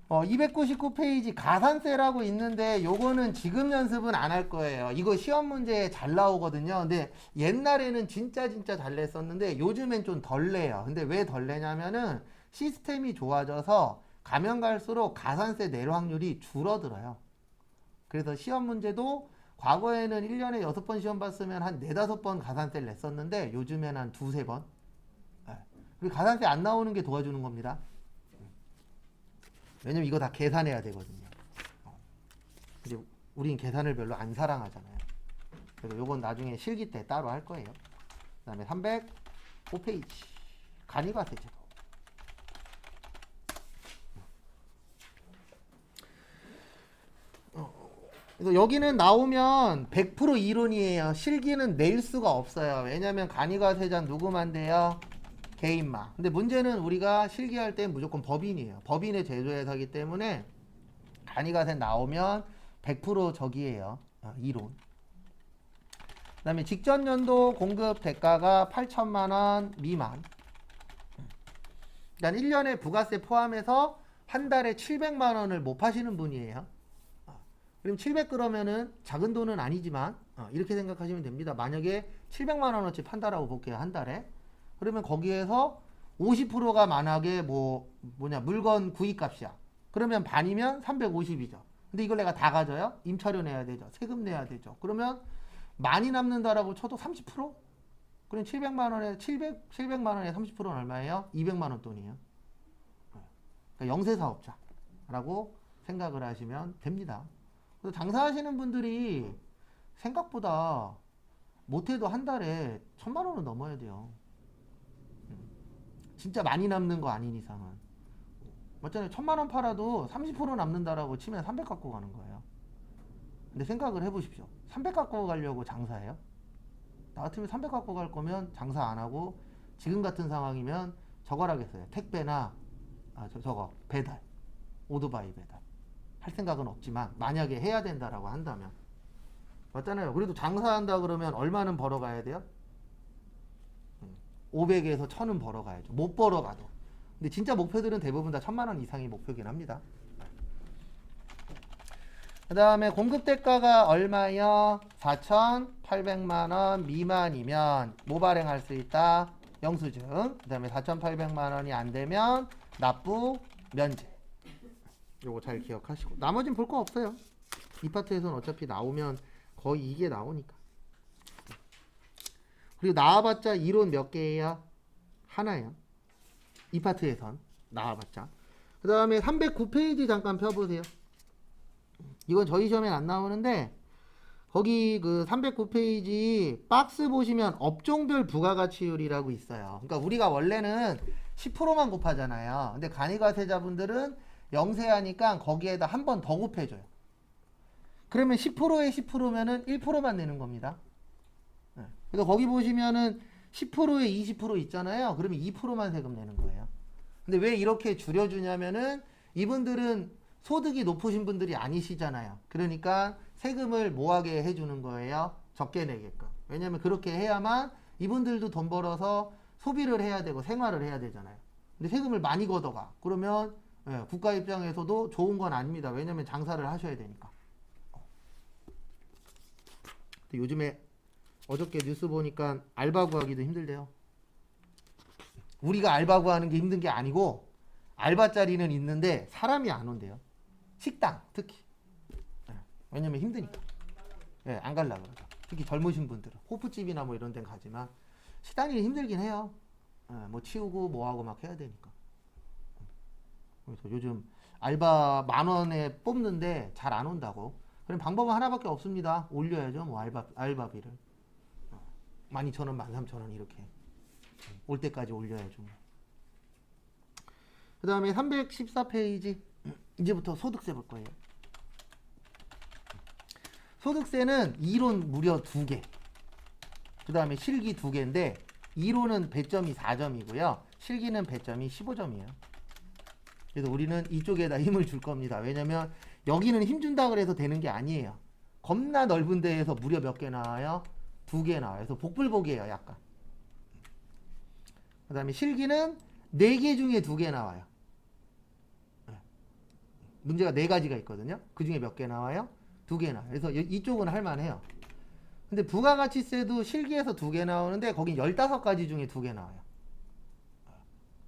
299페이지 가산세라고 있는데 요거는 지금 연습은 안 할 거예요. 이거 시험 문제에 잘 나오거든요. 근데 옛날에는 진짜 잘 냈었는데 요즘엔 좀 덜 내요. 근데 왜 덜 내냐면은 시스템이 좋아져서 가면 갈수록 가산세 낼 확률이 줄어들어요. 그래서 시험 문제도 과거에는 1년에 6번 시험 봤으면 한 4, 5번 가산세를 냈었는데 요즘엔 한 2, 3번. 그리고 가산세 안 나오는 게 도와주는 겁니다. 왜냐면 이거 다 계산해야 되거든요. 근데 우린 계산을 별로 안 사랑하잖아요. 그래서 요건 나중에 실기 때 따로 할 거예요. 그 다음에 305페이지 간이과세제도. 그래서 여기는 나오면 100% 이론이에요. 실기는 낼 수가 없어요. 왜냐면 간이과세자 누구만 돼요? 개인만. 근데 문제는 우리가 실기할 때 무조건 법인이에요. 법인의 제조회사이기 때문에 간이과세 나오면 100% 저기예요. 이론. 그 다음에 직전 연도 공급 대가가 8천만 원 미만. 그러니까 1년에 부가세 포함해서 한 달에 700만 원을 못 파시는 분이에요. 그럼 700 그러면은 작은 돈은 아니지만 이렇게 생각하시면 됩니다. 만약에 700만 원어치 판다라고 볼게요. 한 달에. 그러면 거기에서 50%가 만약에 물건 구입값이야. 그러면 반이면 350이죠. 근데 이걸 내가 다 가져요? 임차료 내야 되죠. 세금 내야 되죠. 그러면 많이 남는다라고 쳐도 30%? 그럼 700만 원에 30%는 얼마예요? 200만 원 돈이에요. 그러니까 영세 사업자라고 생각을 하시면 됩니다. 그래서 장사하시는 분들이 생각보다 못해도 한 달에 1000만 원은 넘어야 돼요. 진짜 많이 남는 거 아닌 이상은. 맞잖아요. 1000만 원 팔아도 30% 남는다라고 치면 300 갖고 가는 거예요. 근데 생각을 해보십시오. 300 갖고 가려고 장사해요? 나 같으면 300 갖고 갈 거면 장사 안 하고 지금 같은 상황이면 저걸 하겠어요. 택배나 저거 배달, 오토바이 배달 할 생각은 없지만 만약에 해야 된다라고 한다면 맞잖아요. 그래도 장사한다 그러면 얼마는 벌어가야 돼요? 500에서 1000은 벌어가야죠. 못 벌어가도. 근데 진짜 목표들은 대부분 다 1000만 원 이상이 목표긴 합니다. 그 다음에 공급 대가가 얼마요? 4,800만 원 미만이면 뭐 발행할 수 있다? 영수증. 그 다음에 4,800만 원이 안 되면 납부 면제. 요거 잘 기억하시고 나머진 볼 거 없어요. 이 파트에서는 어차피 나오면 거의 이게 나오니까. 그리고 나와봤자 이론 몇 개예요? 하나예요. 이 파트에선 나와봤자. 그 다음에 309페이지 잠깐 펴보세요. 이건 저희 시험엔 안 나오는데 거기 그 309페이지 박스 보시면 업종별 부가가치율이라고 있어요. 그러니까 우리가 원래는 10%만 곱하잖아요. 근데 간이과세자분들은 영세하니까 거기에다 한 번 더 곱해줘요. 그러면 10%에 10%면은 1%만 내는 겁니다. 그래서 거기 보시면은 10%에 20% 있잖아요. 그러면 2%만 세금 내는 거예요. 근데 왜 이렇게 줄여주냐면은 이분들은 소득이 높으신 분들이 아니시잖아요. 그러니까 세금을 뭐하게 해주는 거예요? 적게 내게끔. 왜냐면 그렇게 해야만 이분들도 돈 벌어서 소비를 해야 되고 생활을 해야 되잖아요. 근데 세금을 많이 걷어가. 그러면 국가 입장에서도 좋은 건 아닙니다. 왜냐면 장사를 하셔야 되니까. 요즘에 어저께 뉴스 보니까 알바 구하기도 힘들대요. 우리가 알바 구하는 게 힘든 게 아니고 알바 자리는 있는데 사람이 안 온대요. 식당 특히. 왜냐면 힘드니까. 안 갈라 그러죠. 특히 젊으신 분들은 호프집이나 뭐 이런 데는 가지만 식당이 힘들긴 해요. 뭐 치우고 뭐하고 막 해야 되니까. 그래서 요즘 알바 10,000원에 뽑는데 잘 안 온다고. 그럼 방법은 하나밖에 없습니다. 올려야죠. 뭐 알바비를 12,000원, 13,000원 이렇게 올 때까지 올려야죠. 그 다음에 314페이지 이제부터 소득세 볼 거예요. 소득세는 이론 무려 2개, 그 다음에 실기 2개인데 이론은 배점이 4점이고요 실기는 배점이 15점이에요 그래서 우리는 이쪽에다 힘을 줄 겁니다. 왜냐면 여기는 힘준다 그래서 되는 게 아니에요. 겁나 넓은 데에서 무려 몇 개 나와요? 2개 나와요. 그래서 복불복이에요 약간. 그 다음에 실기는 4개 중에 2개 나와요. 문제가 네 가지가 있거든요. 그 중에 몇 개 나와요? 두 개 나와요. 그래서 이쪽은 할만해요. 근데 부가가치세도 실기에서 두 개 나오는데 거긴 15가지 중에 두 개 나와요.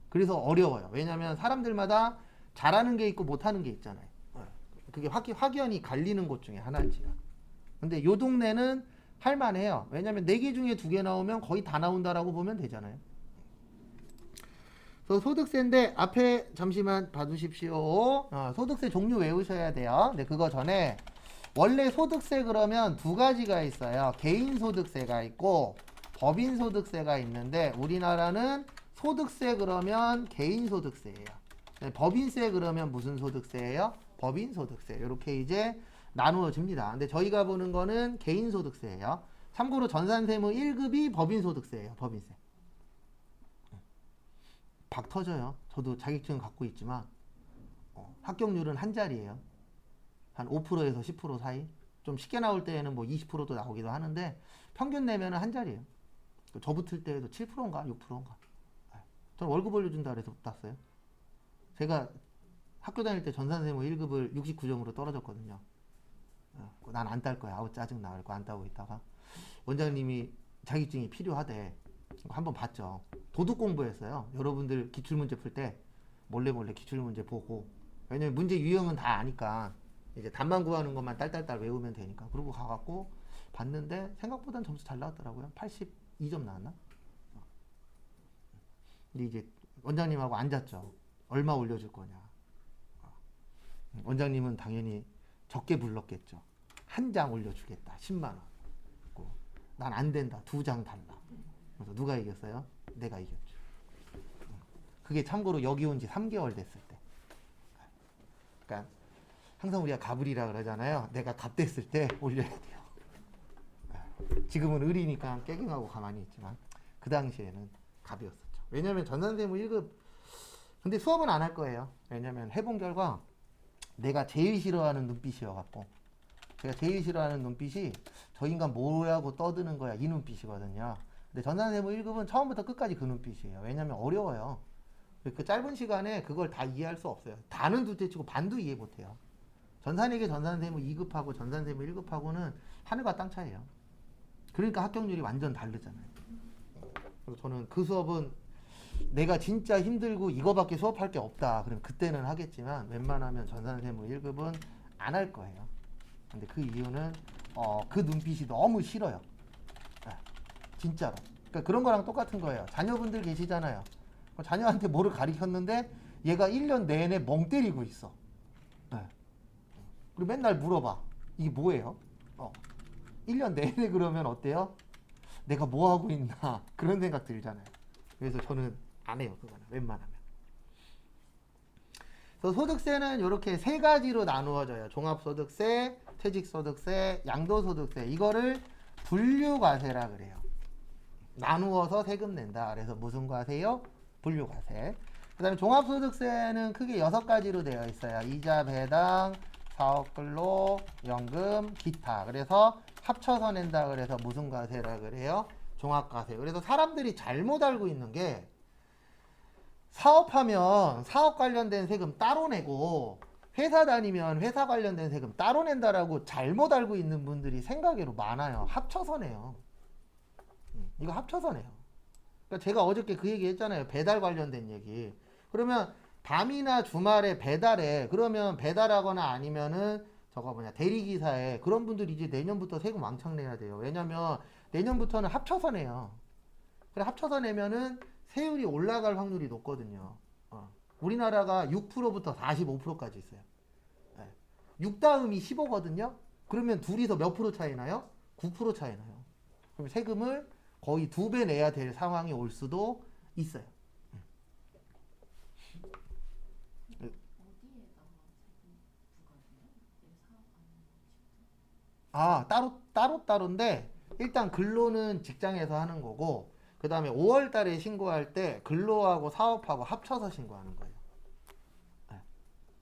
그래서 어려워요. 왜냐면 사람들마다 잘하는 게 있고 못하는 게 있잖아요. 그게 확연히 갈리는 곳 중에 하나지요. 근데 요 동네는 할만해요. 왜냐면 4개 중에 2개 나오면 거의 다 나온다라고 보면 되잖아요. 그래서 소득세인데 앞에 잠시만 봐주십시오. 소득세 종류 외우셔야 돼요. 근데 그거 전에 원래 소득세 그러면 두 가지가 있어요. 개인소득세가 있고 법인소득세가 있는데 우리나라는 소득세 그러면 개인소득세예요. 법인세 그러면 무슨 소득세예요? 법인소득세. 이렇게 이제 나누어집니다. 근데 저희가 보는 거는 개인소득세예요. 참고로 전산세무 1급이 법인소득세예요. 법인세. 박 터져요. 저도 자격증 갖고 있지만 합격률은 한 자리예요. 한 5%에서 10% 사이. 좀 쉽게 나올 때에는 뭐 20%도 나오기도 하는데 평균 내면은 한 자리예요. 저 붙을 때에도 7%인가 6%인가. 저는 월급 올려준다 그래서 땄어요. 제가 학교 다닐 때 전산세무 1급을 69점으로 떨어졌거든요. 난 안 딸 거야. 아우 짜증나. 그래서 안 따고 있다가 원장님이 자격증이 필요하대. 한번 봤죠. 도둑 공부했어요. 여러분들 기출문제 풀 때 몰래 기출문제 보고. 왜냐면 문제 유형은 다 아니까 이제 답만 구하는 것만 딸딸딸 외우면 되니까. 그러고 가갖고 봤는데 생각보단 점수 잘 나왔더라고요. 82점 나왔나? 근데 이제 원장님하고 앉았죠. 얼마 올려줄 거냐. 원장님은 당연히 적게 불렀겠죠. 한 장 올려주겠다. 10만 원. 난 안 된다. 2장 달라. 그래서 누가 이겼어요? 내가 이겼죠. 그게 참고로 여기 온 지 3개월 됐을 때. 그러니까 항상 우리가 갑을이라 그러잖아요. 내가 갑 됐을 때 올려야 돼요. 지금은 을이니까 깨갱하고 가만히 있지만 그 당시에는 갑이었었죠. 왜냐면 전산세무 1급 근데 수업은 안 할 거예요. 왜냐면 해본 결과 내가 제일 싫어하는 눈빛이어갖고 제가 제일 싫어하는 눈빛이 저 인간 뭐라고 떠드는 거야 이 눈빛이거든요. 근데 전산세무 1급은 처음부터 끝까지 그 눈빛이에요. 왜냐면 어려워요. 그 짧은 시간에 그걸 다 이해할 수 없어요. 다는 둘째치고 반도 이해 못해요. 전산회계 전산세무 2급하고 전산세무 1급하고는 하늘과 땅 차이에요. 그러니까 합격률이 완전 다르잖아요. 그래서 저는 그 수업은 내가 진짜 힘들고 이거밖에 수업할 게 없다. 그럼 그때는 하겠지만 웬만하면 전산세무 1급은 안 할 거예요. 근데 그 이유는 그 눈빛이 너무 싫어요. 진짜로. 그러니까 그런 거랑 똑같은 거예요. 자녀분들 계시잖아요. 자녀한테 뭐를 가르쳤는데 얘가 1년 내내 멍 때리고 있어. 그리고 맨날 물어봐. 이게 뭐예요? 1년 내내 그러면 어때요? 내가 뭐 하고 있나 그런 생각 들잖아요. 그래서 저는 안 해요. 그거는 웬만하면. 그래서 소득세는 이렇게 세 가지로 나누어져요. 종합소득세, 퇴직소득세, 양도소득세. 이거를 분류과세라 그래요. 나누어서 세금 낸다. 그래서 무슨 과세요? 분류과세. 그 다음에 종합소득세는 크게 6가지로 되어 있어요. 이자, 배당, 사업근로, 연금, 기타. 그래서 합쳐서 낸다. 그래서 무슨 과세라 그래요? 종합과세. 그래서 사람들이 잘못 알고 있는 게 사업하면 사업 관련된 세금 따로 내고 회사 다니면 회사 관련된 세금 따로 낸다라고 잘못 알고 있는 분들이 생각외로 많아요. 합쳐서 내요. 이거 합쳐서 내요. 그러니까 제가 어저께 그 얘기 했잖아요. 배달 관련된 얘기. 그러면 밤이나 주말에 배달해. 그러면 배달하거나 아니면은 저거 뭐냐 대리기사에 그런 분들이 이제 내년부터 세금 왕창 내야 돼요. 왜냐면 내년부터는 합쳐서 내요. 그래 합쳐서 내면은 세율이 올라갈 확률이 높거든요. 우리나라가 6%부터 45%까지 있어요. 6 다음이 15거든요. 그러면 둘이서 몇 프로 차이 나요? 9% 차이 나요. 그럼 세금을 거의 2배 내야 될 상황이 올 수도 있어요. 따로인데 일단 근로는 직장에서 하는 거고 그 다음에 5월 달에 신고할 때 근로하고 사업하고 합쳐서 신고하는 거예요.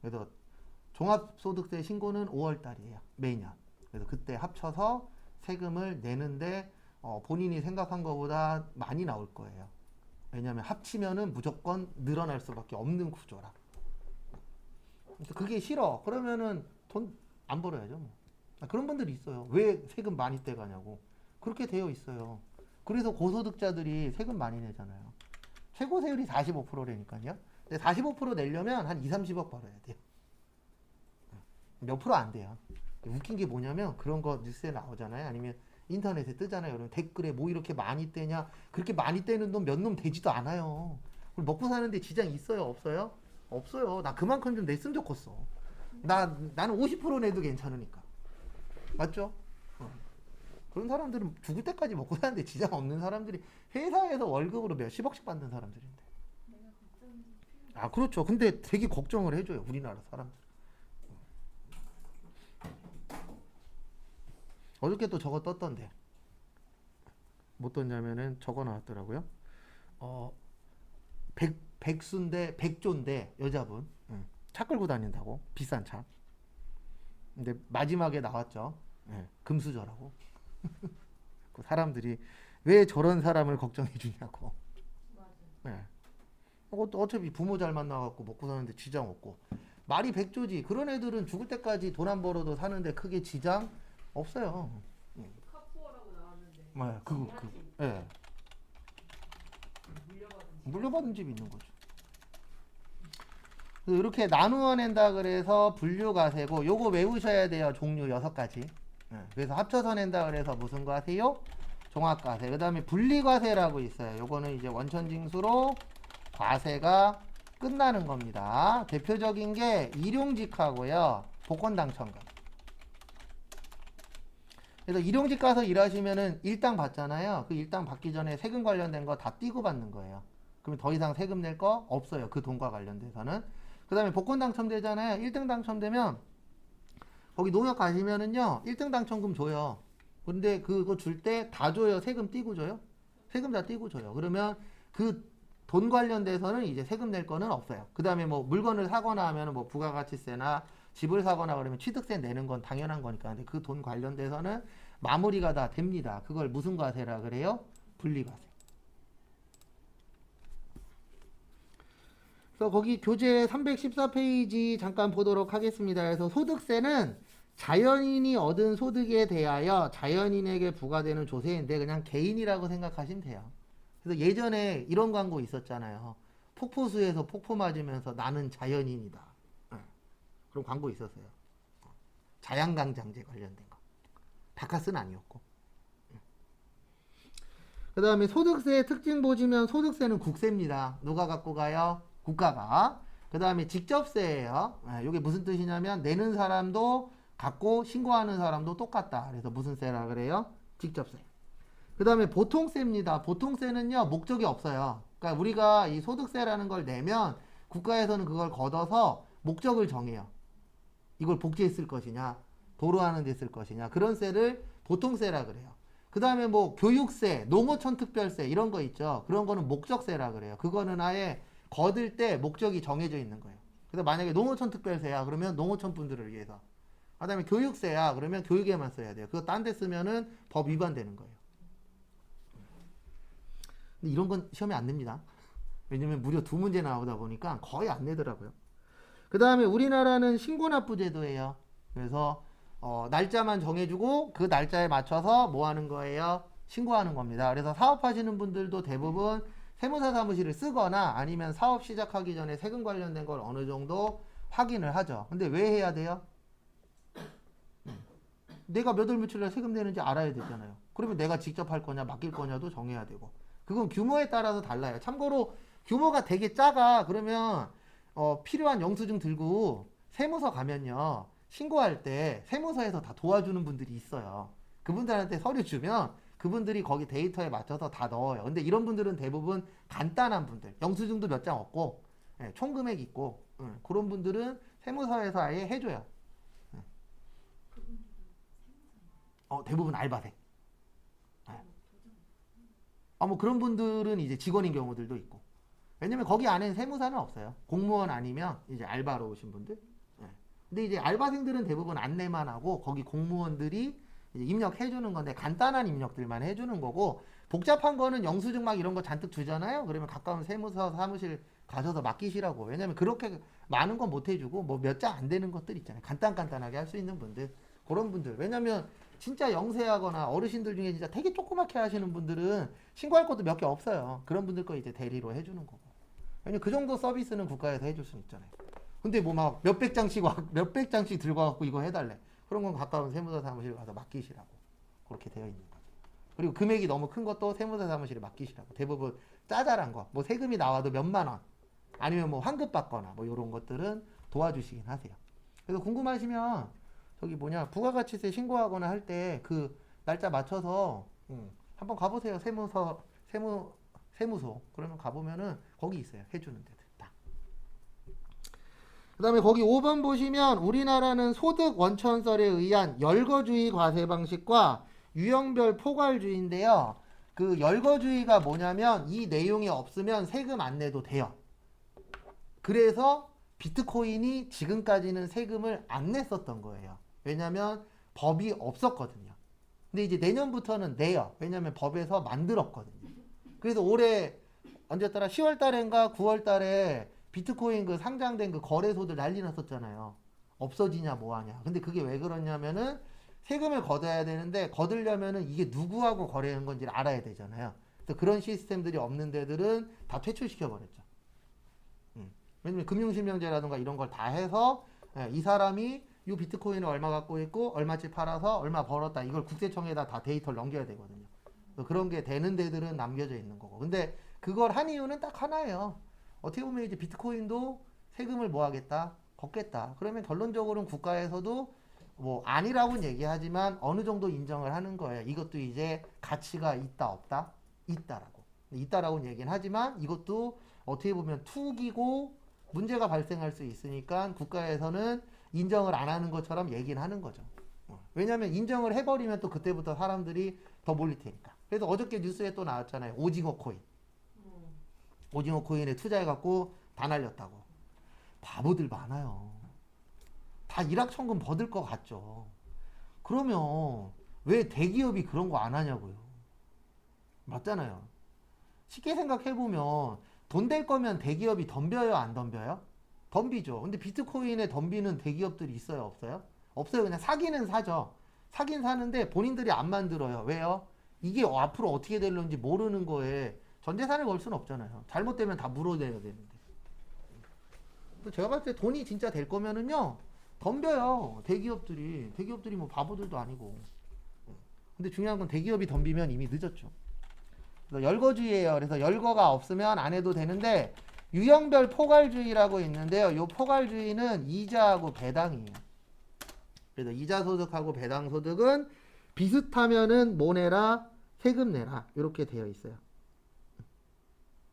그래서 종합소득세 신고는 5월 달이에요. 매년. 그래서 그때 합쳐서 세금을 내는데 본인이 생각한 것보다 많이 나올 거예요. 왜냐하면 합치면은 무조건 늘어날 수밖에 없는 구조라. 그래서 그게 싫어. 그러면은 돈 안 벌어야죠. 뭐. 그런 분들이 있어요. 왜 세금 많이 떼가냐고. 그렇게 되어 있어요. 그래서 고소득자들이 세금 많이 내잖아요. 최고 세율이 45%라니까요. 근데 45% 내려면 한 2, 30억 벌어야 돼요. 몇 프로 안 돼요. 웃긴 게 뭐냐면 그런 거 뉴스에 나오잖아요. 아니면 인터넷에 뜨잖아요. 여러분 댓글에 뭐 이렇게 많이 떼냐. 그렇게 많이 떼는 돈 몇 놈 되지도 않아요. 그럼 먹고 사는데 지장 있어요? 없어요? 없어요. 나 그만큼 좀 냈으면 좋겠어. 나는 50% 내도 괜찮으니까. 맞죠? 그런 사람들은 죽을 때까지 먹고 사는데 지장 없는 사람들이 회사에서 월급으로 몇십억씩 받는 사람들인데. 아, 그렇죠. 근데 되게 걱정을 해줘요. 우리나라 사람들. 어저께 또 저거 떴던데. 못 떴냐면은 저거 나왔더라고요. 백수인데, 백조인데, 여자분. 차 끌고 다닌다고. 비싼 차. 근데 마지막에 나왔죠. 금수저라고. 그 사람들이 왜 저런 사람을 걱정해 주냐고. 네. 어차피 부모 잘 만나갖고 먹고 사는데 지장 없고. 말이 백조지. 그런 애들은 죽을 때까지 돈 안 벌어도 사는데 크게 지장 없어요. 카푸어라고 나왔는데. 예. 물려받은 집이 있는 거죠. 이렇게 나누어 낸다 그래서 분류과세고 요거 외우셔야 돼요. 종류 6가지. 그래서 합쳐서 낸다 그래서 무슨 과세요? 종합과세. 그 다음에 분리과세라고 있어요. 요거는 이제 원천징수로 과세가 끝나는 겁니다. 대표적인 게 일용직하고요. 복권당첨금. 그래서 일용직 가서 일하시면은 일당 받잖아요. 그 일당 받기 전에 세금 관련된 거 다 띄고 받는 거예요. 그러면 더 이상 세금 낼 거 없어요. 그 돈과 관련돼서는. 그 다음에 복권 당첨되잖아요. 1등 당첨되면 거기 농협 가시면은요 1등 당첨금 줘요. 근데 그거 줄 때 다 줘요. 세금 띄고 줘요. 세금 다 띄고 줘요. 그러면 그 돈 관련돼서는 이제 세금 낼 거는 없어요. 그 다음에 뭐 물건을 사거나 하면 뭐 부가가치세나 집을 사거나 그러면 취득세 내는 건 당연한 거니까. 근데 그 돈 관련돼서는 마무리가 다 됩니다. 그걸 무슨 과세라 그래요? 분리과세. 그래서 거기 교재 314페이지 잠깐 보도록 하겠습니다. 그래서 소득세는 자연인이 얻은 소득에 대하여 자연인에게 부과되는 조세인데 그냥 개인이라고 생각하시면 돼요. 그래서 예전에 이런 광고 있었잖아요. 폭포수에서 폭포 맞으면서 나는 자연인이다. 그런 광고 있었어요. 자양강장제 관련된 거. 바카스는 아니었고. 그 다음에 소득세의 특징 보시면 소득세는 국세입니다. 누가 갖고 가요? 국가가. 그 다음에 직접세예요. 이게 무슨 뜻이냐면 내는 사람도 갖고 신고하는 사람도 똑같다. 그래서 무슨 세라 그래요? 직접세. 그 다음에 보통세입니다. 보통세는요 목적이 없어요. 그러니까 우리가 이 소득세라는 걸 내면 국가에서는 그걸 걷어서 목적을 정해요. 이걸 복지에 쓸 것이냐, 도로하는 데 쓸 것이냐, 그런 세를 보통세라 그래요. 그 다음에 뭐 교육세, 농어촌 특별세 이런 거 있죠. 그런 거는 목적세라 그래요. 그거는 아예 거둘 때 목적이 정해져 있는 거예요. 그래서 만약에 농어촌 특별세야 그러면 농어촌 분들을 위해서. 그 다음에 교육세야 그러면 교육에만 써야 돼요. 그거 딴 데 쓰면은 법 위반되는 거예요. 근데 이런 건 시험에 안 냅니다. 왜냐면 무려 2문제 나오다 보니까 거의 안 내더라고요. 그 다음에 우리나라는 신고납부 제도예요. 그래서 날짜만 정해주고 그 날짜에 맞춰서 뭐 하는 거예요? 신고하는 겁니다. 그래서 사업하시는 분들도 대부분 세무사 사무실을 쓰거나 아니면 사업 시작하기 전에 세금 관련된 걸 어느 정도 확인을 하죠. 근데 왜 해야 돼요? 내가 몇 월 며칠 날 세금 내는지 알아야 되잖아요. 그러면 내가 직접 할 거냐 맡길 거냐도 정해야 되고. 그건 규모에 따라서 달라요. 참고로 규모가 되게 작아. 그러면 필요한 영수증 들고 세무서 가면요. 신고할 때 세무서에서 다 도와주는 분들이 있어요. 그분들한테 서류 주면 그분들이 거기 데이터에 맞춰서 다 넣어요. 근데 이런 분들은 대부분 간단한 분들, 영수증도 몇 장 없고 총 금액 있고 그런 분들은 세무서에서 아예 해줘요. 대부분 알바생. 뭐 그런 분들은 이제 직원인 경우들도 있고. 왜냐면 거기 안에는 세무사는 없어요. 공무원 아니면 이제 알바로 오신 분들. 근데 이제 알바생들은 대부분 안내만 하고 거기 공무원들이 이제 입력해주는 건데 간단한 입력들만 해주는 거고 복잡한 거는 영수증 막 이런 거 잔뜩 주잖아요. 그러면 가까운 세무서 사무실 가셔서 맡기시라고. 왜냐면 그렇게 많은 건 못 해주고 뭐 몇 장 안 되는 것들 있잖아요. 간단하게 할 수 있는 분들, 그런 분들. 왜냐면 진짜 영세하거나 어르신들 중에 진짜 되게 조그맣게 하시는 분들은 신고할 것도 몇 개 없어요. 그런 분들 거 이제 대리로 해주는 거고. 왜냐면 그 정도 서비스는 국가에서 해줄 수 있잖아요. 근데 뭐 막 몇백 장씩 들고 와갖고 이거 해달래. 그런 건 가까운 세무서 사무실 가서 맡기시라고. 그렇게 되어 있는 거죠. 그리고 금액이 너무 큰 것도 세무서 사무실에 맡기시라고. 대부분 짜잘한 거, 뭐 세금이 나와도 몇만 원, 아니면 뭐 환급 받거나 뭐 이런 것들은 도와주시긴 하세요. 그래서 궁금하시면 저기 부가가치세 신고하거나 할 때 그 날짜 맞춰서 한번 가보세요. 세무소. 그러면 가보면은 거기 있어요. 해주는 데들 다. 그 다음에 거기 5번 보시면 우리나라는 소득 원천설에 의한 열거주의 과세 방식과 유형별 포괄주의인데요. 그 열거주의가 뭐냐면 이 내용이 없으면 세금 안 내도 돼요. 그래서 비트코인이 지금까지는 세금을 안 냈었던 거예요. 왜냐면 법이 없었거든요. 근데 이제 내년부터는 내요. 왜냐면 법에서 만들었거든요. 그래서 올해 언제더라 10월 달인가 9월 달에 비트코인 그 상장된 그 거래소들 난리 났었잖아요. 없어지냐 뭐하냐. 근데 그게 왜 그러냐면은 세금을 걷어야 되는데 거두려면은 이게 누구하고 거래한 건지를 알아야 되잖아요. 그래서 그런 시스템들이 없는 데들은 다 퇴출시켜 버렸죠. 왜냐면 금융실명제라든가 이런 걸 다 해서 이 사람이 이 비트코인을 얼마 갖고 있고 얼마치 팔아서 얼마 벌었다 이걸 국세청에다 다 데이터를 넘겨야 되거든요. 그런 게 되는 데들은 남겨져 있는 거고. 근데 그걸 한 이유는 딱 하나예요. 어떻게 보면 이제 비트코인도 세금을 뭐 하겠다? 걷겠다. 그러면 결론적으로는 국가에서도 뭐 아니라고는 얘기하지만 어느 정도 인정을 하는 거예요. 이것도 이제 가치가 있다 없다? 있다라고. 있다라고는 얘기는 하지만 이것도 어떻게 보면 투기고 문제가 발생할 수 있으니까 국가에서는 인정을 안 하는 것처럼 얘기는 하는 거죠. 왜냐하면 인정을 해버리면 또 그때부터 사람들이 더 몰릴 테니까. 그래서 어저께 뉴스에 또 나왔잖아요. 오징어 코인. 오징어 코인에 투자해갖고 다 날렸다고. 바보들 많아요. 다 일확천금 받을 것 같죠. 그러면 왜 대기업이 그런 거 안 하냐고요. 맞잖아요. 쉽게 생각해보면 돈 될 거면 대기업이 덤벼요, 안 덤벼요? 덤비죠. 근데 비트코인에 덤비는 대기업들이 있어요, 없어요? 없어요. 그냥 사기는 사죠. 사긴 사는데 본인들이 안 만들어요. 왜요? 이게 앞으로 어떻게 될런지 모르는 거에 전 재산을 걸 수는 없잖아요. 잘못되면 다 물어내야 되는데. 제가 봤을 때 돈이 진짜 될 거면은요, 덤벼요. 대기업들이 뭐 바보들도 아니고. 근데 중요한 건 대기업이 덤비면 이미 늦었죠. 그래서 열거주의예요. 그래서 열거가 없으면 안 해도 되는데 유형별 포괄주의라고 있는데요. 이 포괄주의는 이자하고 배당이에요. 그래서 이자 소득하고 배당 소득은 비슷하면은 뭐 내라? 세금 내라. 이렇게 되어 있어요.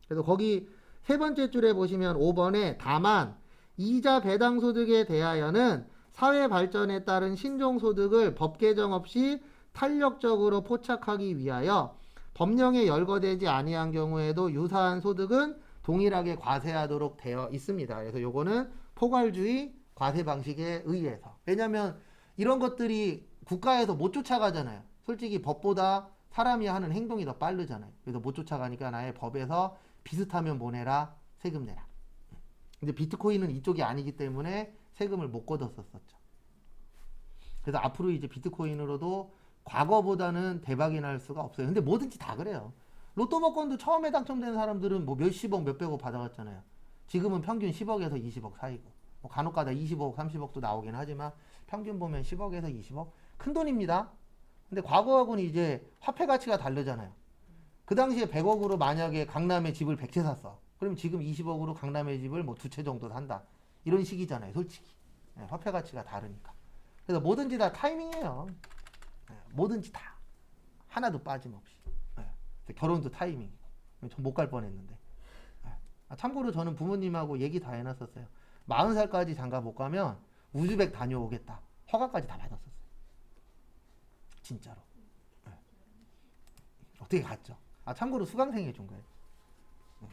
그래서 거기 세 번째 줄에 보시면 5번에 다만 이자 배당 소득에 대하여는 사회 발전에 따른 신종 소득을 법 개정 없이 탄력적으로 포착하기 위하여 법령에 열거되지 아니한 경우에도 유사한 소득은 동일하게 과세하도록 되어 있습니다. 그래서 요거는 포괄주의 과세 방식에 의해서. 왜냐면 이런 것들이 국가에서 못 쫓아가잖아요. 솔직히 법보다 사람이 하는 행동이 더 빠르잖아요. 그래서 못 쫓아가니까 나의 법에서 비슷하면 뭐 내라? 세금 내라. 근데 비트코인은 이쪽이 아니기 때문에 세금을 못 걷었었죠. 그래서 앞으로 이제 비트코인으로도 과거보다는 대박이 날 수가 없어요. 근데 뭐든지 다 그래요. 로또 복권도 처음에 당첨된 사람들은 뭐 몇십억, 몇백억 받아갔잖아요. 지금은 평균 10억에서 20억 사이고. 뭐 간혹가다 20억, 30억도 나오긴 하지만 평균 보면 10억에서 20억. 큰 돈입니다. 근데 과거하고는 이제 화폐 가치가 다르잖아요. 그 당시에 100억으로 만약에 강남에 집을 100채 샀어. 그럼 지금 20억으로 강남에 집을 뭐 2채 정도 산다. 이런 식이잖아요, 솔직히. 네, 화폐 가치가 다르니까. 그래서 뭐든지 다 타이밍이에요. 네, 뭐든지 다. 하나도 빠짐없이. 네, 결혼도 타이밍이고. 전 못 갈 뻔했는데. 네. 참고로 저는 부모님하고 얘기 다 해놨었어요. 40살까지 장가 못 가면 우즈벡 다녀오겠다. 허가까지 다 받았었어요. 진짜로. 네. 어떻게 갔죠? 참고로 수강생이 해준 거예요.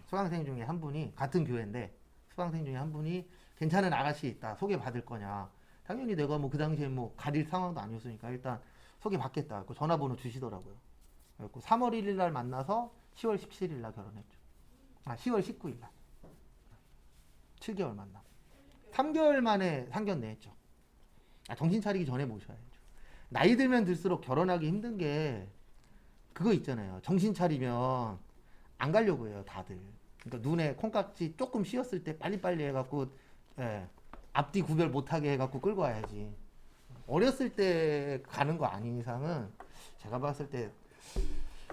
수강생 중에 한 분이 같은 교회인데 수강생 중에 한 분이 괜찮은 아가씨 있다. 소개받을 거냐. 당연히 내가 뭐 그 당시에 뭐 가릴 상황도 아니었으니까 일단 소개받겠다. 그 전화번호 주시더라고요. 그래서 3월 1일 날 만나서 10월 17일 날 결혼했죠. 10월 19일 날. 7개월 만나. 3개월 만에 상견례 했죠. 정신 차리기 전에 모셔야죠. 나이 들면 들수록 결혼하기 힘든 게 그거 있잖아요. 정신 차리면 안 가려고 해요, 다들. 그러니까 눈에 콩깍지 조금 씌었을 때 빨리빨리 해갖고 앞뒤 구별 못하게 해갖고 끌고 와야지. 어렸을 때 가는 거 아닌 이상은 제가 봤을 때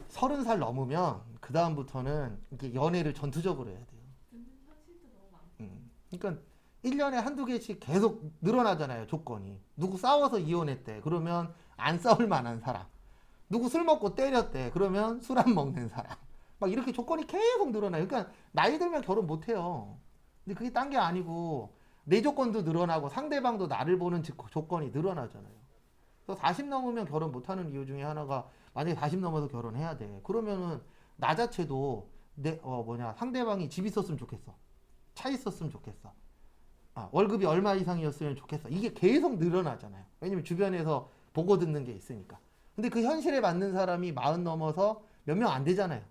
30살 넘으면 그 다음부터는 이게 연애를 전투적으로 해야 돼요. 듣는 현실도 너무 많고. 그러니까 1년에 한두 개씩 계속 늘어나잖아요, 조건이. 누구 싸워서 이혼했대. 그러면 안 싸울 만한 사람. 누구 술 먹고 때렸대. 그러면 술 안 먹는 사람. 막 이렇게 조건이 계속 늘어나요. 그러니까 나이 들면 결혼 못 해요. 근데 그게 딴 게 아니고 내 조건도 늘어나고 상대방도 나를 보는 조건이 늘어나잖아요. 그래서 40 넘으면 결혼 못 하는 이유 중에 하나가 만약에 40 넘어서 결혼해야 돼. 그러면은 나 자체도 상대방이 집 있었으면 좋겠어. 차 있었으면 좋겠어. 월급이 얼마 이상이었으면 좋겠어. 이게 계속 늘어나잖아요. 왜냐면 주변에서 보고 듣는 게 있으니까. 근데 그 현실에 맞는 사람이 40 넘어서 몇 명 안 되잖아요.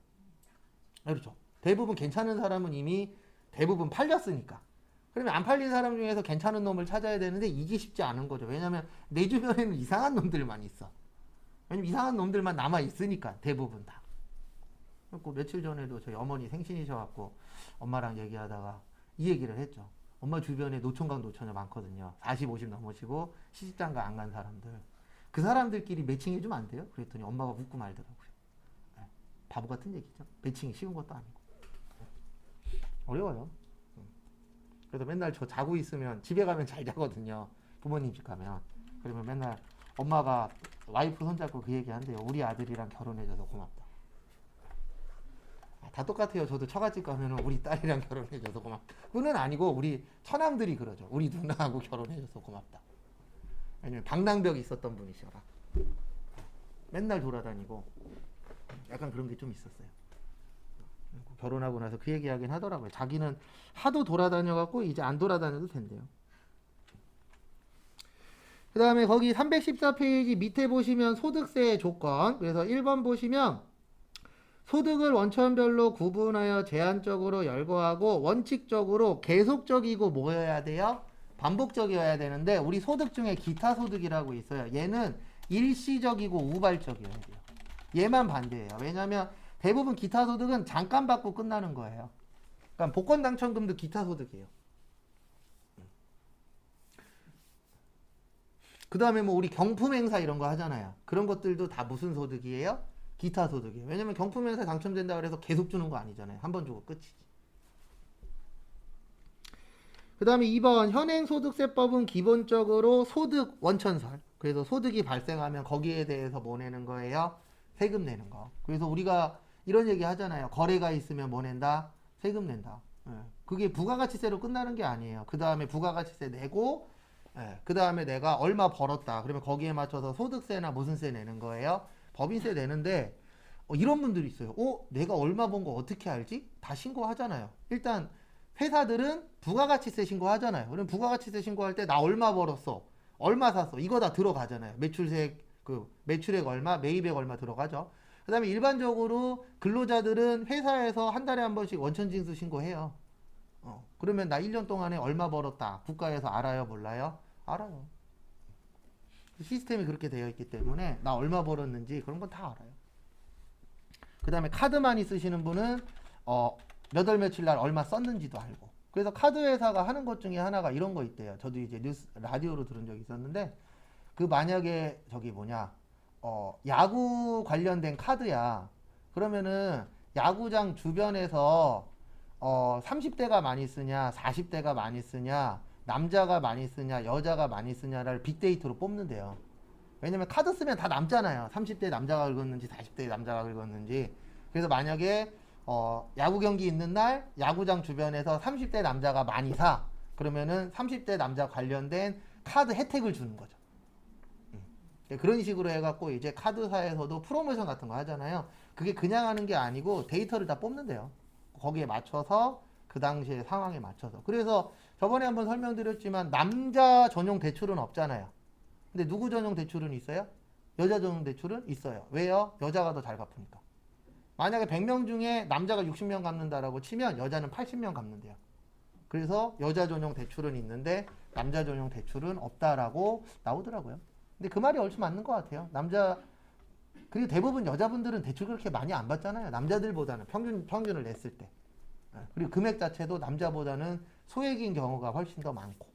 그렇죠. 대부분 괜찮은 사람은 이미 대부분 팔렸으니까. 그러면 안 팔린 사람 중에서 괜찮은 놈을 찾아야 되는데 이게 쉽지 않은 거죠. 왜냐면 내 주변에는 이상한 놈들만 있어. 왜냐면 이상한 놈들만 남아 있으니까 대부분 다. 그리고 며칠 전에도 저희 어머니 생신이셔갖고 엄마랑 얘기하다가 이 얘기를 했죠. 엄마 주변에 노총각 노처녀 많거든요. 40, 50 넘으시고 시집장가 안 간 사람들. 그 사람들끼리 매칭해주면 안 돼요? 그랬더니 엄마가 웃고 말더라고요. 바보 같은 얘기죠. 매칭이 쉬운 것도 아니고. 어려워요. 그래서 맨날 저 자고 있으면 집에 가면 잘 자거든요. 부모님 집 가면. 그러면 맨날 엄마가 와이프 손잡고 그 얘기 한대요. 우리 아들이랑 결혼해줘서 고맙다. 다 똑같아요. 저도 처갓집 가면은 우리 딸이랑 결혼해줘서 고맙다. 그건 아니고 우리 처남들이 그러죠. 우리 누나하고 결혼해줘서 고맙다. 왜냐면 방랑벽이 있었던 분이셔라. 맨날 돌아다니고 약간 그런 게 좀 있었어요. 결혼하고 나서 그 얘기하긴 하더라고요. 자기는 하도 돌아다녀갖고 이제 안 돌아다녀도 된대요. 그 다음에 거기 314페이지 밑에 보시면 소득세 조건. 그래서 1번 보시면 소득을 원천별로 구분하여 제한적으로 열거하고 원칙적으로 계속적이고 뭐여야 돼요? 반복적이어야 되는데 우리 소득 중에 기타 소득이라고 있어요. 얘는 일시적이고 우발적이어야 돼요. 얘만 반대예요. 왜냐하면 대부분 기타 소득은 잠깐 받고 끝나는 거예요. 그러니까 복권 당첨금도 기타 소득이에요. 그 다음에 뭐 우리 경품 행사 이런 거 하잖아요. 그런 것들도 다 무슨 소득이에요? 기타 소득이에요. 왜냐면 경품 행사 당첨된다 그래서 계속 주는 거 아니잖아요. 한 번 주고 끝이지. 그 다음에 2번 현행소득세법은 기본적으로 소득 원천설. 그래서 소득이 발생하면 거기에 대해서 뭐 내는 거예요? 세금 내는 거. 그래서 우리가 이런 얘기 하잖아요. 거래가 있으면 뭐 낸다? 세금 낸다. 그게 부가가치세로 끝나는 게 아니에요. 그 다음에 부가가치세 내고 그 다음에 내가 얼마 벌었다. 그러면 거기에 맞춰서 소득세나 무슨 세 내는 거예요? 법인세 내는데 이런 분들이 있어요. 내가 얼마 번 거 어떻게 알지? 다 신고하잖아요. 일단 회사들은 부가가치세 신고하잖아요. 그럼 부가가치세 신고할 때 나 얼마 벌었어? 얼마 샀어? 이거 다 들어가잖아요. 매출액 얼마, 매입액 얼마 들어가죠. 그 다음에 일반적으로 근로자들은 회사에서 한 달에 한 번씩 원천징수 신고해요. 그러면 나 1년 동안에 얼마 벌었다. 국가에서 알아요? 몰라요? 알아요. 시스템이 그렇게 되어 있기 때문에 나 얼마 벌었는지 그런 건 다 알아요. 그 다음에 카드 많이 쓰시는 분은 몇 월 며칠 날 얼마 썼는지도 알고. 그래서 카드 회사가 하는 것 중에 하나가 이런 거 있대요. 저도 이제 라디오로 들은 적이 있었는데 만약에 야구 관련된 카드야. 그러면은 야구장 주변에서 30대가 많이 쓰냐, 40대가 많이 쓰냐, 남자가 많이 쓰냐, 여자가 많이 쓰냐를 빅데이터로 뽑는데요. 왜냐면 카드 쓰면 다 남잖아요. 30대 남자가 긁었는지 40대 남자가 긁었는지. 그래서 만약에 야구 경기 있는 날 야구장 주변에서 30대 남자가 많이 사. 그러면은 30대 남자 관련된 카드 혜택을 주는 거죠. 그런 식으로 해갖고 이제 카드사에서도 프로모션 같은 거 하잖아요. 그게 그냥 하는 게 아니고 데이터를 다 뽑는데요. 거기에 맞춰서 그 당시의 상황에 맞춰서. 그래서 저번에 한번 설명드렸지만 남자 전용 대출은 없잖아요. 근데 누구 전용 대출은 있어요? 여자 전용 대출은 있어요. 왜요? 여자가 더 잘 갚으니까. 만약에 100명 중에 남자가 60명 갚는다라고 치면 여자는 80명 갚는데요. 그래서 여자 전용 대출은 있는데 남자 전용 대출은 없다라고 나오더라고요. 근데 그 말이 얼추 맞는 것 같아요. 그리고 대부분 여자분들은 대출 그렇게 많이 안 받잖아요. 남자들보다는 평균을 냈을 때. 그리고 금액 자체도 남자보다는 소액인 경우가 훨씬 더 많고.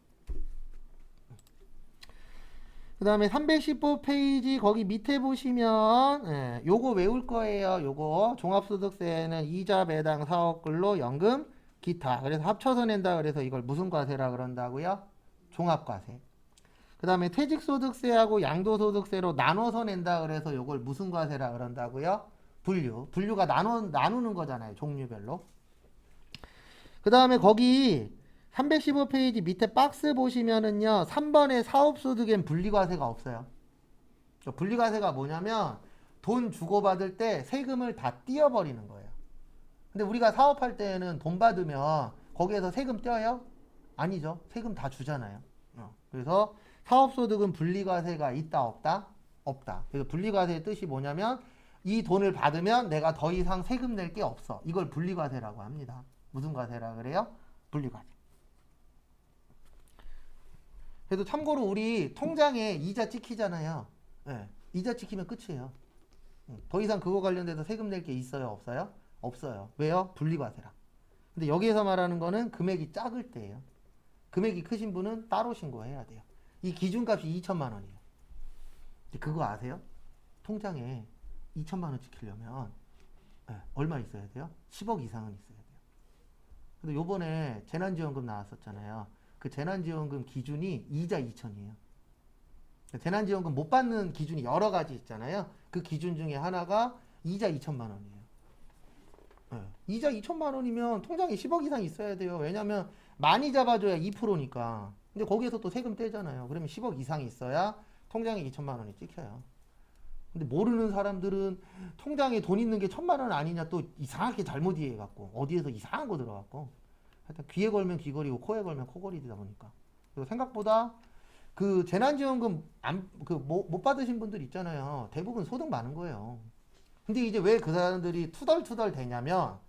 그 다음에 315페이지 거기 밑에 보시면 요거 외울 거예요. 요거 종합소득세는 이자 배당 사업근로 연금 기타. 그래서 합쳐서 낸다. 그래서 이걸 무슨 과세라 그런다고요? 종합과세. 그 다음에 퇴직소득세하고 양도소득세로 나눠서 낸다. 그래서 요걸 무슨 과세라 그런다고요? 분류가 나누는 거잖아요. 종류별로. 그 다음에 거기 315페이지 밑에 박스 보시면은요, 3번에 사업소득엔 분리과세가 없어요. 분리과세가 뭐냐면 돈 주고받을 때 세금을 다 띄어버리는 거예요. 근데 우리가 사업할 때는 돈 받으면 거기에서 세금 떼어요? 아니죠. 세금 다 주잖아요. 그래서 사업소득은 분리과세가 있다 없다? 없다. 그래서 분리과세의 뜻이 뭐냐면 이 돈을 받으면 내가 더 이상 세금 낼 게 없어. 이걸 분리과세라고 합니다. 무슨 과세라 그래요? 분리과세. 그래도 참고로 우리 통장에 이자 찍히잖아요. 이자 찍히면 끝이에요. 더 이상 그거 관련돼서 세금 낼 게 있어요? 없어요? 없어요. 왜요? 분리과세라. 근데 여기에서 말하는 거는 금액이 작을 때예요. 금액이 크신 분은 따로 신고해야 돼요. 이 기준값이 2천만 원이에요. 그거 아세요? 통장에 2천만 원 찍히려면 얼마 있어야 돼요? 10억 이상은 있어야 돼요. 근데 요번에 재난지원금 나왔었잖아요. 그 재난지원금 기준이 이자 2천이에요. 재난지원금 못 받는 기준이 여러 가지 있잖아요. 그 기준 중에 하나가 이자 2천만 원이에요. 이자 2천만 원이면 통장에 10억 이상 있어야 돼요. 왜냐면 많이 잡아줘야 2%니까. 근데 거기에서 또 세금 떼잖아요. 그러면 10억 이상이 있어야 통장에 2천만 원이 찍혀요. 근데 모르는 사람들은 통장에 돈 있는 게 1,000만 원 아니냐 또 이상하게 잘못 이해해갖고 어디에서 이상한 거 들어갔고 하여튼 귀에 걸면 귀걸이고 코에 걸면 코걸이다 보니까. 그리고 생각보다 그 재난지원금 못 받으신 분들 있잖아요. 대부분 소득 많은 거예요. 근데 이제 왜 그 사람들이 투덜투덜 되냐면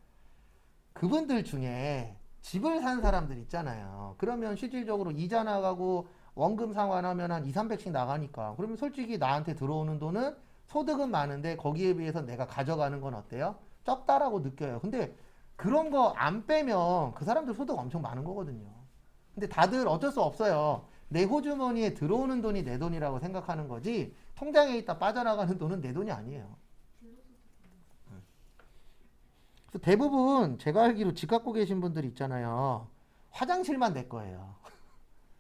그분들 중에 집을 산 사람들 있잖아요. 그러면 실질적으로 이자 나가고 원금 상환하면 한 2, 300씩 나가니까. 그러면 솔직히 나한테 들어오는 돈은 소득은 많은데 거기에 비해서 내가 가져가는 건 어때요? 적다라고 느껴요. 근데 그런 거 안 빼면 그 사람들 소득 엄청 많은 거거든요. 근데 다들 어쩔 수 없어요. 내 호주머니에 들어오는 돈이 내 돈이라고 생각하는 거지 통장에 있다 빠져나가는 돈은 내 돈이 아니에요. 그래서 대부분 제가 알기로 집 갖고 계신 분들 있잖아요. 화장실만 내 거예요.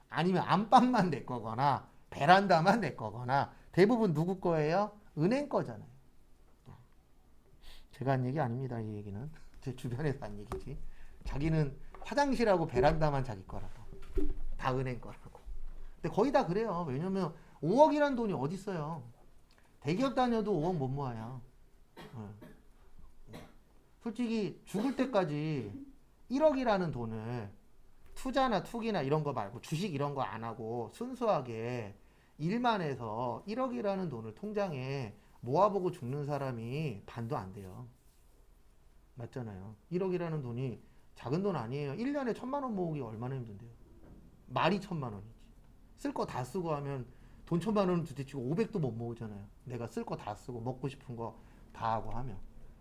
아니면 안방만 내 거거나 베란다만 내 거거나 대부분 누구 거예요? 은행 거잖아요. 제가 한 얘기 아닙니다. 이 얘기는 제 주변에서 한 얘기지. 자기는 화장실하고 베란다만 자기 거라고. 다 은행 거라고. 근데 거의 다 그래요. 왜냐면 5억이란 돈이 어디 있어요. 대기업 다녀도 5억 못 모아요. 솔직히 죽을 때까지 1억이라는 돈을 투자나 투기나 이런 거 말고 주식 이런 거 안 하고 순수하게 일만 해서 1억이라는 돈을 통장에 모아보고 죽는 사람이 반도 안 돼요. 맞잖아요. 1억이라는 돈이 작은 돈 아니에요. 1년에 1,000만 원 모으기 얼마나 힘든데요. 말이 1,000만 원이지. 쓸 거 다 쓰고 하면 돈 1,000만 원은 두대치고 500도 못 모으잖아요. 내가 쓸 거 다 쓰고 먹고 싶은 거 다 하고 하면.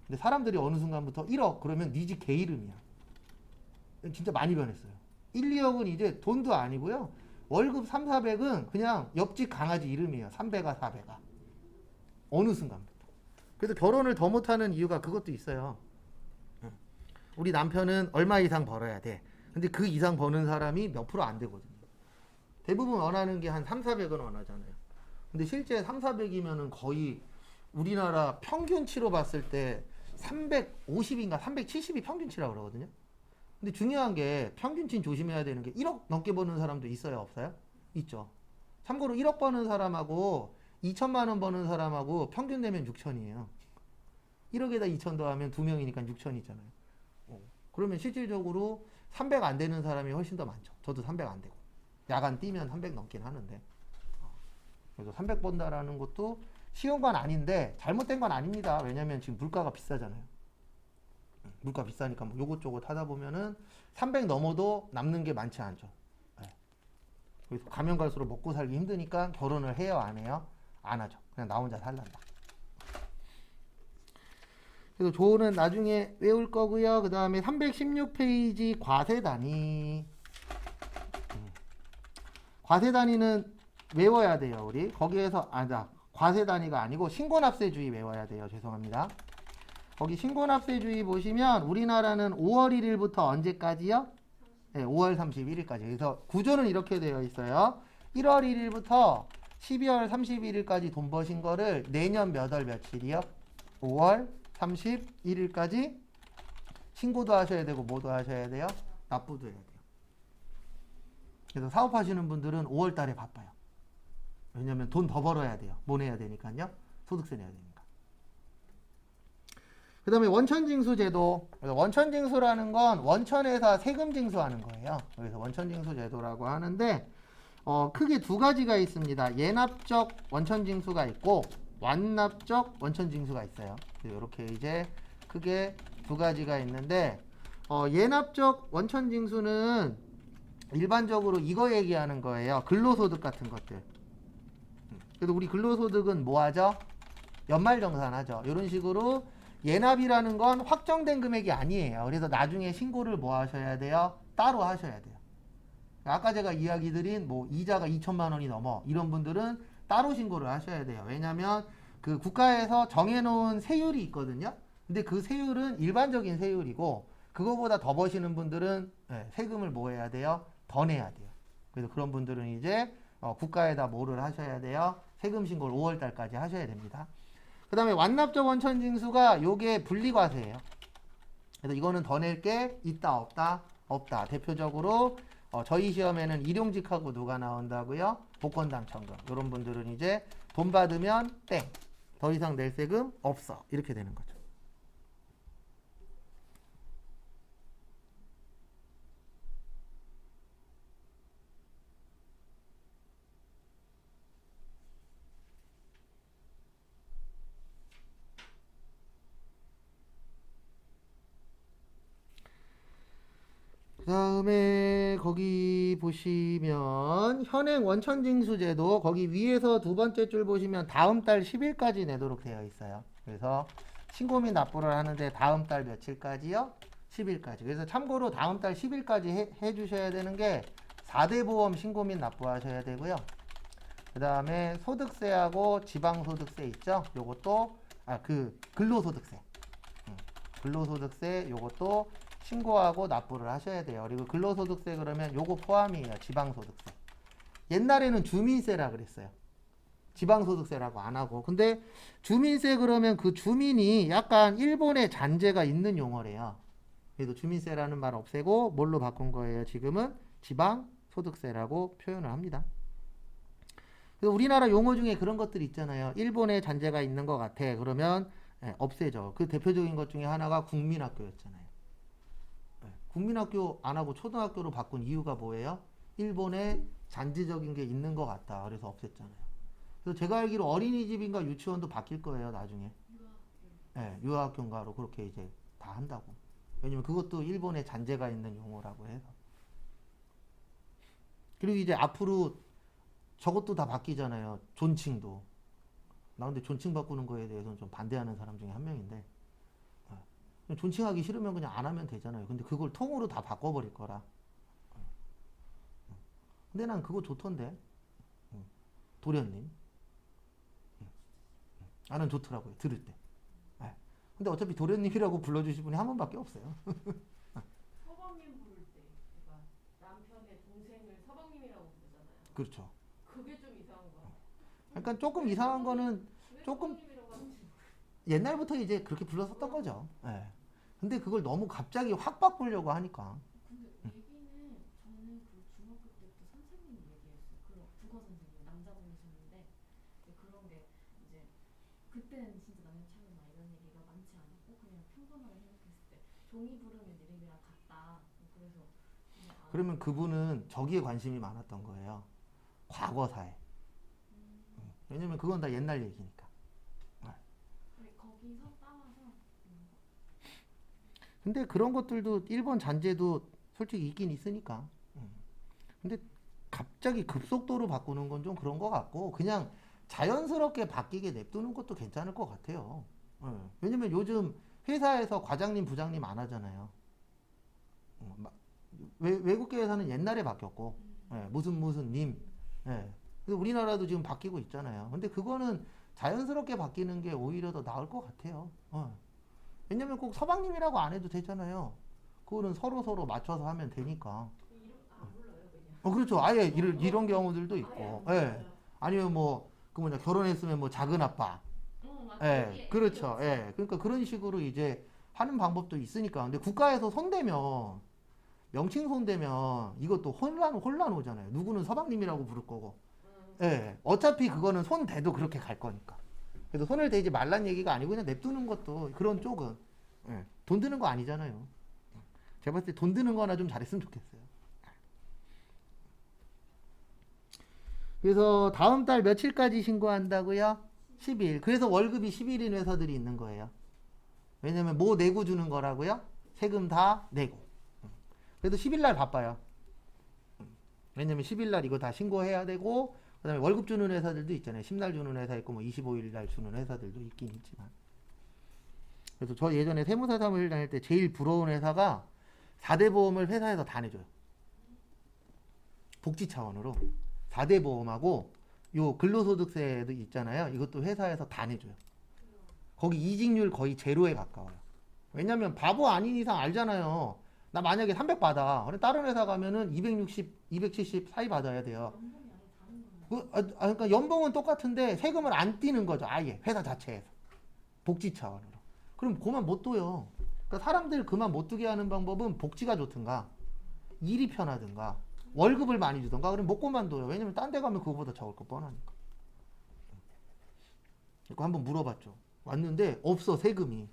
근데 사람들이 어느 순간부터 1억 그러면 네 집 개 이름이야. 진짜 많이 변했어요. 1, 2억은 이제 돈도 아니고요. 월급 3, 400은 그냥 옆집 강아지 이름이에요. 3배가 4배가. 어느 순간부터. 그래서 결혼을 더 못하는 이유가 그것도 있어요. 우리 남편은 얼마 이상 벌어야 돼. 근데 그 이상 버는 사람이 몇 프로 안 되거든요. 대부분 원하는 게 한 3, 400은 원하잖아요. 근데 실제 3, 400이면은 거의 우리나라 평균치로 봤을 때 350인가 370이 평균치라고 그러거든요. 근데 중요한 게 평균치 조심해야 되는 게 1억 넘게 버는 사람도 있어요, 없어요? 있죠. 참고로 1억 버는 사람하고 2천만 원 버는 사람하고 평균 내면 6천이에요. 1억에다 2천 더하면 2명이니까 6천 있잖아요. 그러면 실질적으로 300 안 되는 사람이 훨씬 더 많죠. 저도 300 안 되고. 야간 뛰면 300 넘긴 하는데. 그래서 300 번다라는 것도 쉬운 건 아닌데 잘못된 건 아닙니다. 왜냐면 지금 물가가 비싸잖아요. 물가 비싸니까 뭐 요것저것 하다 보면은 300 넘어도 남는 게 많지 않죠. 네. 그래서 가면 갈수록 먹고 살기 힘드니까 결혼을 해요, 안 해요? 안 하죠. 그냥 나 혼자 살란다. 그래서 조는 나중에 외울 거고요. 그 다음에 316페이지 과세 단위. 과세 단위는 외워야 돼요, 우리. 거기에서 과세 단위가 아니고 신고납세주의 외워야 돼요. 죄송합니다. 거기 신고납세주의 보시면 우리나라는 5월 1일부터 언제까지요? 네, 5월 31일까지. 그래서 구조는 이렇게 되어 있어요. 1월 1일부터 12월 31일까지 돈 버신 거를 내년 몇 월 며칠이요? 5월 31일까지 신고도 하셔야 되고 뭐도 하셔야 돼요? 납부도 해야 돼요. 그래서 사업하시는 분들은 5월 달에 바빠요. 왜냐면 돈 더 벌어야 돼요. 뭐 내야 되니까요? 소득세 내야 되니까. 그 다음에 원천징수 제도. 원천징수라는 건 원천에서 세금 징수하는 거예요. 그래서 원천징수 제도라고 하는데 크게 두 가지가 있습니다. 예납적 원천징수가 있고 완납적 원천징수가 있어요. 이렇게 이제 크게 두 가지가 있는데 예납적 원천징수는 일반적으로 이거 얘기하는 거예요. 근로소득 같은 것들. 그래서 우리 근로소득은 뭐 하죠? 연말정산하죠. 이런 식으로 예납이라는 건 확정된 금액이 아니에요. 그래서 나중에 신고를 뭐 하셔야 돼요? 따로 하셔야 돼요. 아까 제가 이야기 드린 뭐 이자가 2천만 원이 넘어 이런 분들은 따로 신고를 하셔야 돼요. 왜냐면 그 국가에서 정해놓은 세율이 있거든요. 근데 그 세율은 일반적인 세율이고 그거보다 더 버시는 분들은 세금을 뭐 해야 돼요? 더 내야 돼요. 그래서 그런 분들은 이제 국가에다 뭐를 하셔야 돼요? 세금 신고를 5월 달까지 하셔야 됩니다. 그 다음에 완납적 원천징수가 요게 분리과세예요. 그래서 이거는 더 낼 게 있다 없다? 없다. 대표적으로 저희 시험에는 일용직하고 누가 나온다고요? 복권당첨금. 이런 분들은 이제 돈 받으면 땡. 더 이상 낼 세금 없어. 이렇게 되는 거죠. 그 다음에 거기 보시면 현행 원천징수제도 거기 위에서 두 번째 줄 보시면 다음 달 10일까지 내도록 되어 있어요. 그래서 신고 및 납부를 하는데 다음 달 며칠까지요? 10일까지. 그래서 참고로 다음 달 10일까지 해 주셔야 되는 게 4대 보험 신고 및 납부하셔야 되고요. 그 다음에 소득세하고 지방소득세 있죠? 요것도 근로소득세. 근로소득세 요것도 신고하고 납부를 하셔야 돼요. 그리고 근로소득세 그러면 요거 포함이에요. 지방소득세. 옛날에는 주민세라 그랬어요. 지방소득세라고 안 하고. 근데 주민세 그러면 그 주민이 약간 일본의 잔재가 있는 용어래요. 그래서 주민세라는 말 없애고 뭘로 바꾼 거예요? 지금은 지방소득세라고 표현을 합니다. 그래서 우리나라 용어 중에 그런 것들이 있잖아요. 일본의 잔재가 있는 것 같아. 그러면 없애죠. 그 대표적인 것 중에 하나가 국민학교였잖아요. 국민학교 안 하고 초등학교로 바꾼 이유가 뭐예요? 일본에 잔재적인 게 있는 것 같다. 그래서 없앴잖아요. 그래서 제가 알기로 어린이집인가 유치원도 바뀔 거예요. 나중에. 유아학교인가로 그렇게 이제 다 한다고. 왜냐면 그것도 일본에 잔재가 있는 용어라고 해서. 그리고 이제 앞으로 저것도 다 바뀌잖아요. 존칭도. 나 근데 존칭 바꾸는 거에 대해서는 좀 반대하는 사람 중에 한 명인데. 존칭하기 싫으면 그냥 안 하면 되잖아요. 근데 그걸 통으로 다 바꿔버릴 거라. 근데 난 그거 좋던데. 도련님. 나는 좋더라고요. 들을 때. 근데 어차피 도련님이라고 불러주실 분이 한 분밖에 없어요. 서방님 부를 때, 그러니까 남편의 동생을 서방님이라고 부르잖아요. 그렇죠. 그게 좀 이상한 거 같아요. 그러니까 조금 이상한 거는 왜 조금 서방님이라고 하는지 옛날부터 이제 그렇게 불렀었던 거죠. 근데 그걸 너무 갑자기 확 바꾸려고 하니까. 근데 얘기는 저는 그 중학교 때부터 선생님이 얘기했어요. 그런 국어 선생님 남자분이셨는데 그런 게 이제 그때는 진짜 남녀차별나 이런 얘기가 많지 않았고 그냥 평범하게 생각했을 때 종이 부르는 이름이랑 같다. 그래서 그냥 그러면 그분은 저기에 관심이 많았던 거예요. 과거사에. 왜냐면 그건 다 옛날 얘기니까. 거기서 따와서 근데 그런 것들도 일본 잔재도 솔직히 있긴 있으니까. 근데 갑자기 급속도로 바꾸는 건 좀 그런 것 같고 그냥 자연스럽게 바뀌게 냅두는 것도 괜찮을 것 같아요. 왜냐면 요즘 회사에서 과장님, 부장님 안 하잖아요. 외국계 회사는 옛날에 바뀌었고 무슨 님. 그래서 우리나라도 지금 바뀌고 있잖아요. 근데 그거는 자연스럽게 바뀌는 게 오히려 더 나을 것 같아요. 왜냐면 꼭 서방님이라고 안 해도 되잖아요. 그거는 서로 맞춰서 하면 되니까. 이름 안 불러요 그냥. 그렇죠. 아예 이런 경우들도 아예 있고. 안 예. 불러요. 아니면 뭐, 그 뭐냐, 결혼했으면 뭐 작은 아빠. 맞아. 예. 그렇죠. 예. 그러니까 그런 식으로 이제 하는 방법도 있으니까. 근데 국가에서 손대면, 명칭 손대면 이것도 혼란 오잖아요. 누구는 서방님이라고 부를 거고. 예. 어차피 그거는 손 대도 그렇게 갈 거니까. 그래서 손을 대지 말란 얘기가 아니고 그냥 냅두는 것도 그런 쪽은 돈 드는 거 아니잖아요. 제가 봤을 때 돈 드는 거나 좀 잘했으면 좋겠어요. 그래서 다음 달 며칠까지 신고한다고요? 10일. 그래서 월급이 10일인 회사들이 있는 거예요. 왜냐면 뭐 내고 주는 거라고요? 세금 다 내고. 그래도 10일 날 바빠요. 왜냐면 10일 날 이거 다 신고해야 되고 그다음에 월급 주는 회사들도 있잖아요. 10날 주는 회사 있고 뭐 25일 날 주는 회사들도 있긴 있지만. 그래서 저 예전에 세무사 사무실 다닐 때 제일 부러운 회사가 4대 보험을 회사에서 다 내줘요. 복지 차원으로 4대 보험하고 요 근로소득세도 있잖아요. 이것도 회사에서 다 내줘요. 거기 이직률 거의 제로에 가까워요. 왜냐면 바보 아닌 이상 알잖아요. 나 만약에 300 받아. 그래 다른 회사 가면은 260, 270 사이 받아야 돼요. 연봉이 아예 다른 거예요. 그러니까 연봉은 똑같은데 세금을 안 떼는 거죠. 아예 회사 자체에서 복지 차원으로. 그럼 그만 못 둬요. 그러니까 사람들 그만 못 두게 하는 방법은 복지가 좋든가 일이 편하든가 월급을 많이 주든가 그럼 못 그만둬요. 왜냐면 딴 데 가면 그거보다 적을 거 뻔하니까. 그거 한번 물어봤죠. 왔는데 없어 세금이.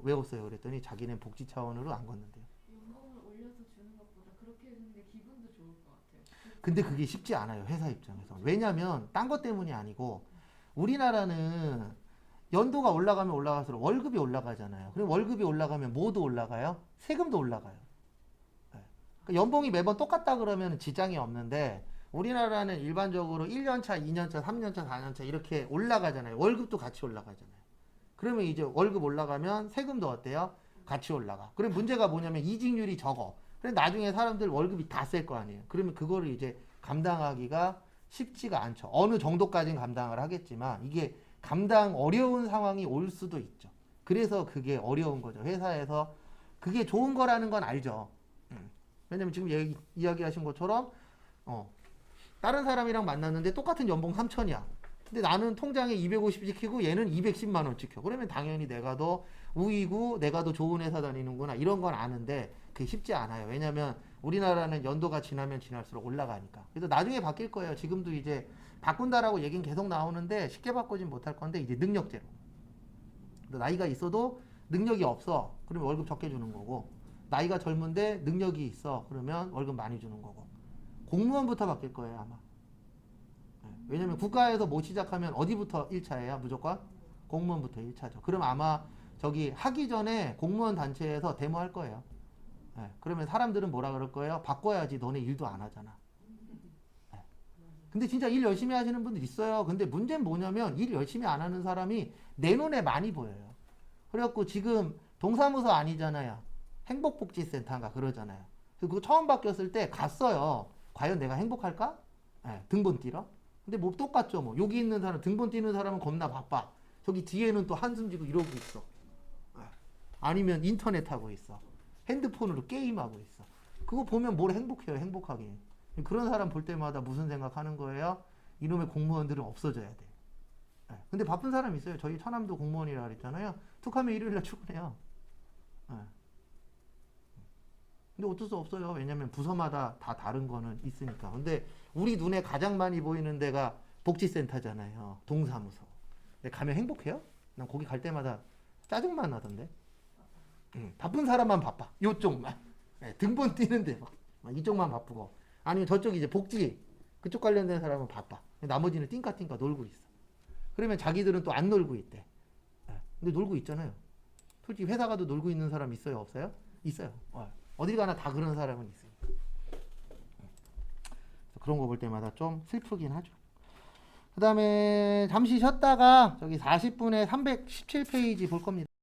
왜 없어요? 그랬더니 자기는 복지 차원으로 안 걷는데요. 연봉을 올려서 주는 것보다 그렇게 해주는 게 기분도 좋을 것 같아요. 근데 그게 쉽지 않아요. 회사 입장에서. 왜냐면 딴 것 때문이 아니고 우리나라는 연도가 올라가면 올라갈수록 월급이 올라가잖아요. 그럼 월급이 올라가면 뭐도 올라가요? 세금도 올라가요. 그러니까 연봉이 매번 똑같다 그러면 지장이 없는데 우리나라는 일반적으로 1년차, 2년차, 3년차, 4년차 이렇게 올라가잖아요. 월급도 같이 올라가잖아요. 그러면 이제 월급 올라가면 세금도 어때요? 같이 올라가. 그럼 문제가 뭐냐면 이직률이 적어. 그래 나중에 사람들 월급이 다 셀 거 아니에요. 그러면 그거를 이제 감당하기가 쉽지가 않죠. 어느 정도까지는 감당을 하겠지만 이게 감당 어려운 상황이 올 수도 있죠. 그래서 그게 어려운 거죠. 회사에서 그게 좋은 거라는 건 알죠. 왜냐면 지금 이야기하신 것처럼 다른 사람이랑 만났는데 똑같은 연봉 3천이야. 근데 나는 통장에 250 찍히고 얘는 210만 원 찍혀. 그러면 당연히 내가 더 우위고 내가 더 좋은 회사 다니는구나. 이런 건 아는데 그게 쉽지 않아요. 왜냐면 우리나라는 연도가 지나면 지날수록 올라가니까. 그래서 나중에 바뀔 거예요. 지금도 이제 바꾼다라고 얘기는 계속 나오는데 쉽게 바꾸진 못할 건데 이제 능력제로. 나이가 있어도 능력이 없어. 그러면 월급 적게 주는 거고. 나이가 젊은데 능력이 있어. 그러면 월급 많이 주는 거고. 공무원부터 바뀔 거예요, 아마. 왜냐면 국가에서 뭐 시작하면 어디부터 1차예요? 무조건? 공무원부터 1차죠. 그럼 아마 저기 하기 전에 공무원 단체에서 데모할 거예요. 그러면 사람들은 뭐라 그럴 거예요? 바꿔야지 너네 일도 안 하잖아. 근데 진짜 일 열심히 하시는 분들 있어요. 근데 문제는 뭐냐면 일 열심히 안 하는 사람이 내 눈에 많이 보여요. 그래갖고 지금 동사무소 아니잖아요. 행복복지센터인가 그러잖아요. 그거 처음 바뀌었을 때 갔어요. 과연 내가 행복할까? 등본 띄러? 근데 뭐 똑같죠. 뭐 여기 있는 사람 등본 띄는 사람은 겁나 바빠. 저기 뒤에는 또 한숨 지고 이러고 있어. 아니면 인터넷 하고 있어. 핸드폰으로 게임하고 있어. 그거 보면 뭘 행복해요. 행복하게. 그런 사람 볼 때마다 무슨 생각하는 거예요? 이놈의 공무원들은 없어져야 돼. 근데 바쁜 사람 있어요. 저희 천암도 공무원이라 그랬잖아요. 툭하면 일요일날 출근해요. 근데 어쩔 수 없어요. 왜냐면 부서마다 다 다른 거는 있으니까. 근데 우리 눈에 가장 많이 보이는 데가 복지센터잖아요. 동사무소. 근데 가면 행복해요? 난 거기 갈 때마다 짜증만 나던데. 바쁜 사람만 바빠. 요쪽만. 등본 띄는데 막 이쪽만 바쁘고. 아니면 저쪽 이제 복지 그쪽 관련된 사람은 바빠. 나머지는 띵까띵까 놀고 있어. 그러면 자기들은 또 안 놀고 있대. 근데 놀고 있잖아요. 솔직히 회사 가도 놀고 있는 사람 있어요? 없어요? 있어요. 어딜 가나 다 그런 사람은 있으니까. 그런 거 볼 때마다 좀 슬프긴 하죠. 그 다음에 잠시 쉬었다가 저기 40분에 317페이지 볼 겁니다.